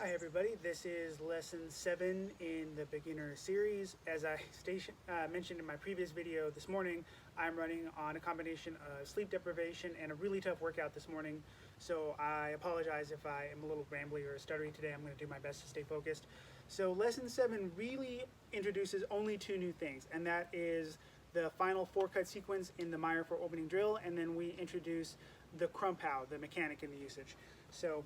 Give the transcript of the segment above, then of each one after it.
Hi everybody, this is lesson 7 in the beginner series. As I mentioned in my previous video this morning, I'm running on a combination of sleep deprivation and a really tough workout this morning. So I apologize if I am a little rambly or stuttery today. I'm going to do my best to stay focused. So lesson 7 really introduces only 2 new things, and that is the final 4-cut sequence in the Meyer for opening drill, and then we introduce the Krumpow, the mechanic in the usage. So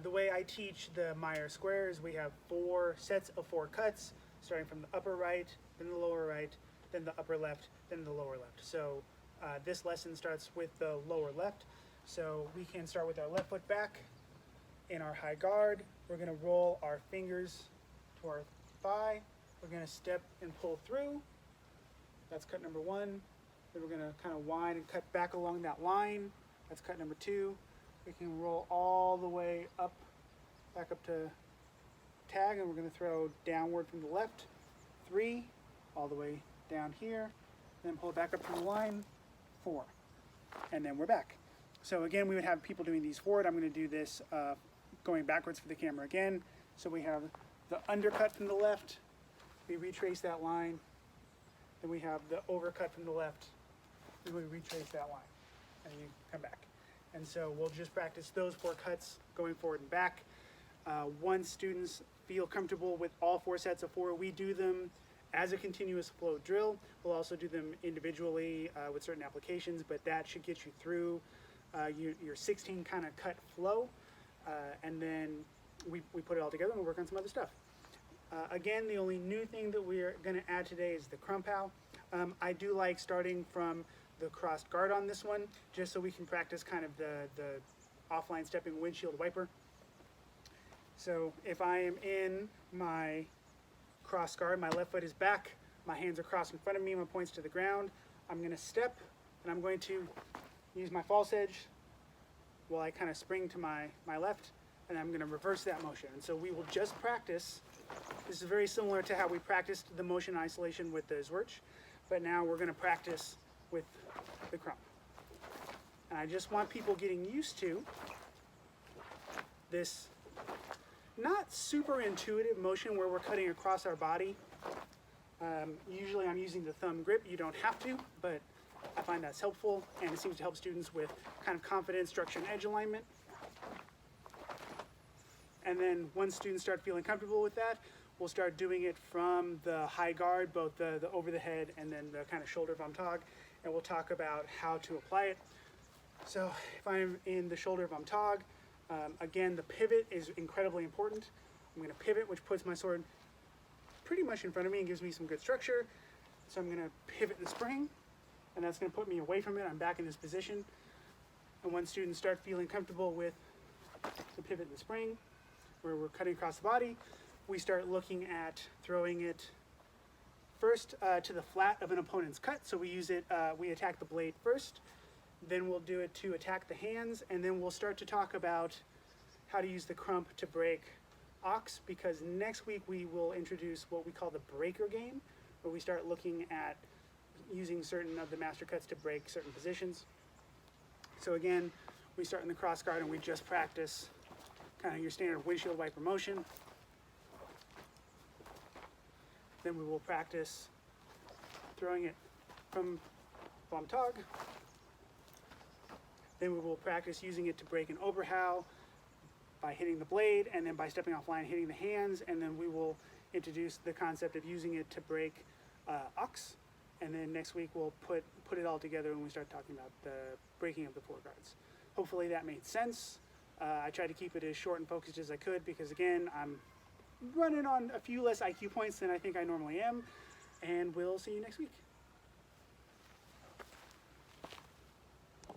the way I teach the Meyer square is we have 4 sets of 4 cuts, starting from the upper right, then the lower right, then the upper left, then the lower left. So this lesson starts with the lower left. So we can start with our left foot back in our high guard. We're going to roll our fingers to our thigh. We're going to step and pull through. That's cut number 1. Then we're going to kind of wind and cut back along that line. That's cut number 2. We can roll all the way up, back up to tag, and we're going to throw downward from the left, 3, all the way down here, then pull it back up to the line, 4, and then we're back. So again, we would have people doing these forward. I'm going to do this going backwards for the camera again. So we have the undercut from the left, we retrace that line, then we have the overcut from the left, then we retrace that line, and you come back. And so we'll just practice those 4 cuts going forward and back. Once students feel comfortable with all 4 sets of 4, we do them as a continuous flow drill. We'll also do them individually with certain applications, but that should get you through your 16 kind of cut flow. And then we put it all together and we'll work on some other stuff. Again, the only new thing that we're going to add today is the Krumpow. I do like starting from the crossed guard on this one, just so we can practice kind of the offline stepping windshield wiper. So if I am in my cross guard, my left foot is back, my hands are crossed in front of me, my points to the ground, I'm going to step and I'm going to use my false edge while I kind of spring to my left, and I'm going to reverse that motion. And so we will just practice. This is very similar to how we practiced the motion isolation with the Zwirch, but now we're going to practice with the Krump. And I just want people getting used to this not super intuitive motion where we're cutting across our body. Usually I'm using the thumb grip. You don't have to, but I find that's helpful, and it seems to help students with kind of confidence, structure, and edge alignment. And then once students start feeling comfortable with that, we'll start doing it from the high guard, both the over the head and then the kind of shoulder vom tag, and we'll talk about how to apply it. So if I'm in the shoulder vom tag, again, the pivot is incredibly important. I'm going to pivot, which puts my sword pretty much in front of me and gives me some good structure. So I'm going to pivot the spring, and that's going to put me away from it. I'm back in this position. And when students start feeling comfortable with the pivot and the spring, where we're cutting across the body, we start looking at throwing it first to the flat of an opponent's cut. So we use it, we attack the blade first, then we'll do it to attack the hands, and then we'll start to talk about how to use the Krump to break ox, because next week we will introduce what we call the breaker game, where we start looking at using certain of the master cuts to break certain positions. So again, we start in the cross guard and we just practice kind of your standard windshield wiper motion. Then we will practice throwing it from vom tag. Then we will practice using it to break an Oberhau by hitting the blade, and then by stepping offline, hitting the hands, and then we will introduce the concept of using it to break ox. And then next week we'll put it all together when we start talking about the breaking of the 4 guards. Hopefully that made sense. I tried to keep it as short and focused as I could because, again, I'm running on a few less IQ points than I think I normally am, and we'll see you next week.